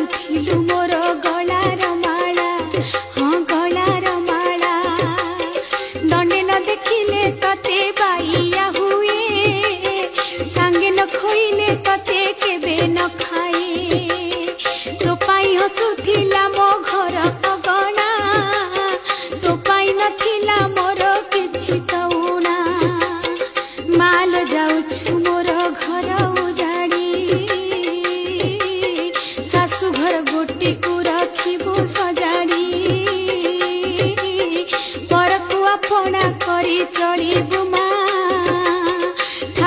बांधुथिलु मोर गलार माला हाँ गलार माला दंडे न देखिले तते बाइया हुए सांगे न खोइले तते केबे न खाए तो पाई हसुथिला मो घर अगणा तो पाई नथिला मोर किछि तौना माल जाउछु मोर घर उजाड़ी सासु घर गोटी को रखिबो सजाड़ी परकु अपना करी चलिबो।